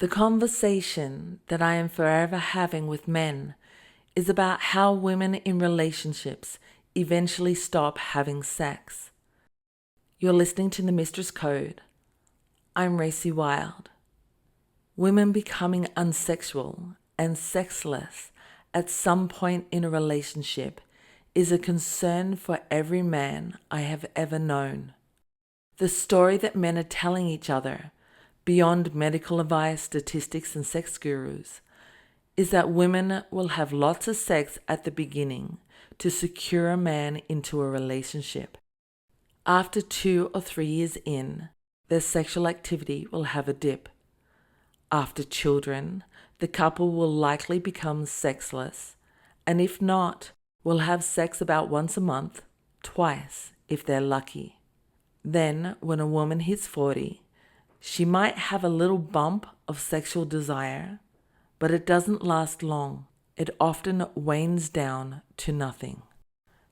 The conversation that I am forever having with men is about how women in relationships eventually stop having sex. You're listening to the Mistress Code. I'm RacyWilde. Women becoming unsexual and sexless at some point in a relationship is a concern for every man I have ever known. The story that men are telling each other, beyond medical advice, statistics, and sex gurus, is that women will have lots of sex at the beginning to secure a man into a relationship. After 2 or 3 years in, their sexual activity will have a dip. After children, the couple will likely become sexless, and if not, will have sex about once a month, twice if they're lucky. Then, when a woman hits 40, she might have a little bump of sexual desire, but it doesn't last long. It often wanes down to nothing.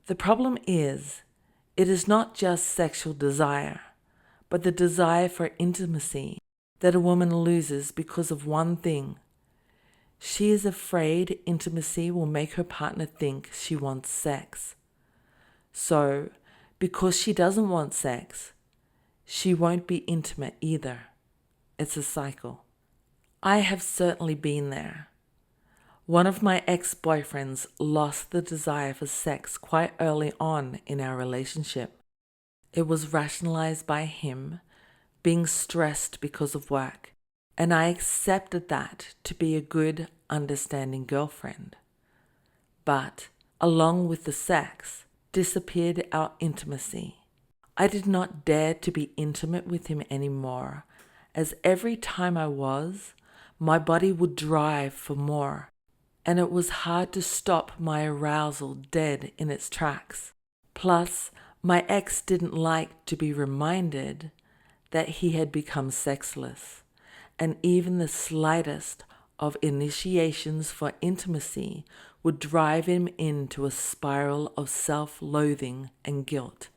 The problem is, it is not just sexual desire, but the desire for intimacy that a woman loses because of one thing. She is afraid intimacy will make her partner think she wants sex. So, because she doesn't want sex, she won't be intimate either. It's a cycle. I have certainly been there. One of my ex-boyfriends lost the desire for sex quite early on in our relationship. It was rationalized by him being stressed because of work, and I accepted that to be a good, understanding girlfriend. But, along with the sex, disappeared our intimacy. I did not dare to be intimate with him anymore, as every time I was, my body would drive for more, and it was hard to stop my arousal dead in its tracks. Plus, my ex didn't like to be reminded that he had become sexless, and even the slightest of initiations for intimacy would drive him into a spiral of self-loathing and guilt.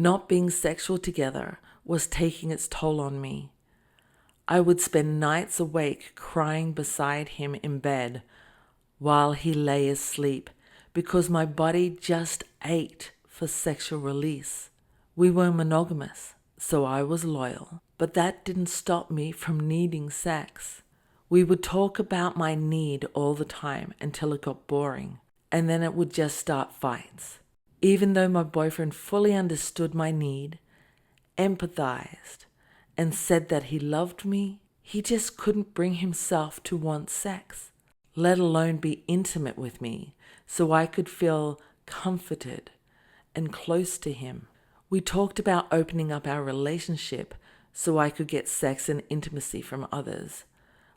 Not being sexual together was taking its toll on me. I would spend nights awake crying beside him in bed while he lay asleep because my body just ached for sexual release. We were monogamous, so I was loyal, but that didn't stop me from needing sex. We would talk about my need all the time until it got boring, and then it would just start fights. Even though my boyfriend fully understood my need, empathized, and said that he loved me, he just couldn't bring himself to want sex, let alone be intimate with me so I could feel comforted and close to him. We talked about opening up our relationship so I could get sex and intimacy from others,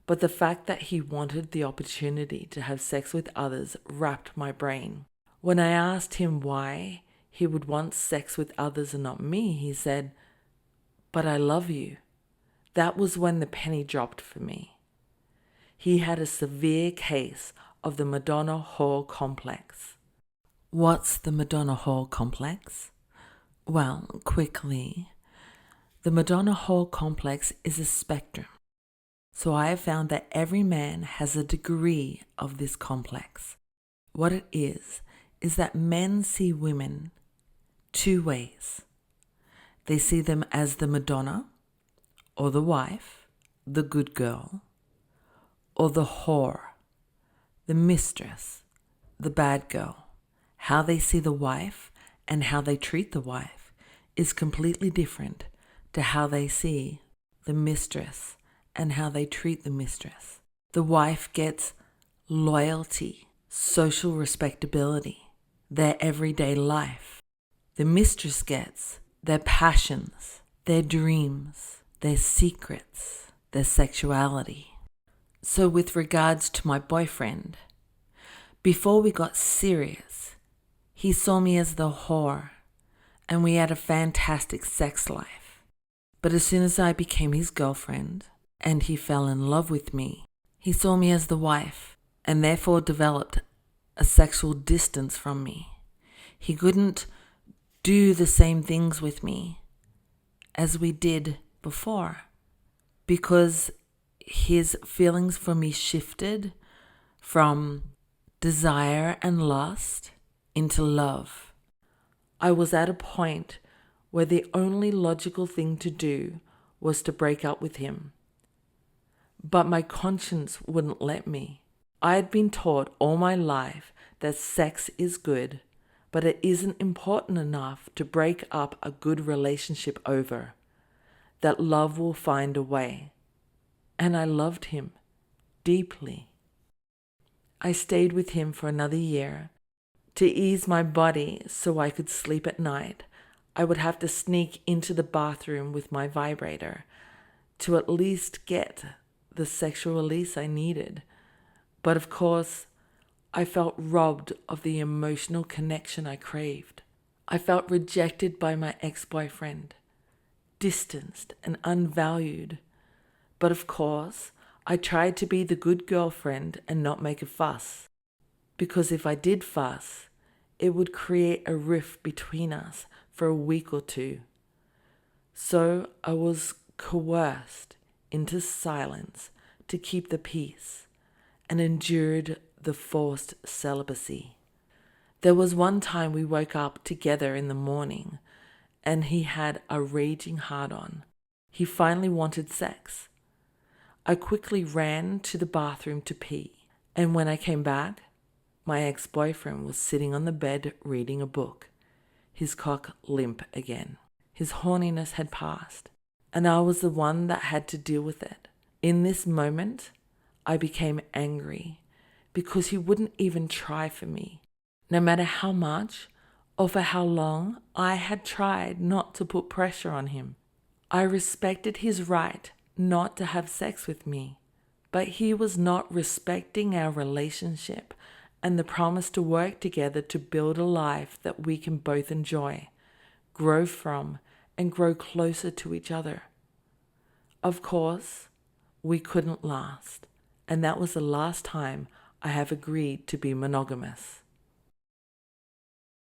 but the fact that he wanted the opportunity to have sex with others wrapped my brain. When I asked him why he would want sex with others and not me, he said, "But I love you." That was when the penny dropped for me. He had a severe case of the Madonna-Whore Complex. What's the Madonna-Whore Complex? Well, quickly, the Madonna-Whore Complex is a spectrum. So I have found that every man has a degree of this complex. What it is that men see women 2 ways. They see them as the Madonna, or the wife, the good girl, or the whore, the mistress, the bad girl. How they see the wife and how they treat the wife is completely different to how they see the mistress and how they treat the mistress. The wife gets loyalty, social respectability, their everyday life. The mistress gets their passions, their dreams, their secrets, their sexuality. So with regards to my boyfriend, before we got serious, he saw me as the whore, and we had a fantastic sex life. But as soon as I became his girlfriend, and he fell in love with me, he saw me as the wife, and therefore developed a sexual distance from me. He couldn't do the same things with me as we did before because his feelings for me shifted from desire and lust into love. I was at a point where the only logical thing to do was to break up with him. But my conscience wouldn't let me. I had been taught all my life that sex is good, but it isn't important enough to break up a good relationship over, that love will find a way. And I loved him deeply. I stayed with him for another year. To ease my body so I could sleep at night, I would have to sneak into the bathroom with my vibrator to at least get the sexual release I needed. But of course, I felt robbed of the emotional connection I craved. I felt rejected by my ex-boyfriend, distanced and unvalued. But of course, I tried to be the good girlfriend and not make a fuss. Because if I did fuss, it would create a rift between us for a week or two. So I was coerced into silence to keep the peace and endured the forced celibacy. There was one time we woke up together in the morning and he had a raging hard-on. He finally wanted sex. I quickly ran to the bathroom to pee, and when I came back, my ex-boyfriend was sitting on the bed reading a book, his cock limp again. His horniness had passed, and I was the one that had to deal with it. In this moment, I became angry because he wouldn't even try for me. No matter how much or for how long I had tried not to put pressure on him. I respected his right not to have sex with me, but he was not respecting our relationship and the promise to work together to build a life that we can both enjoy, grow from, and grow closer to each other. Of course, we couldn't last, and that was the last time I have agreed to be monogamous.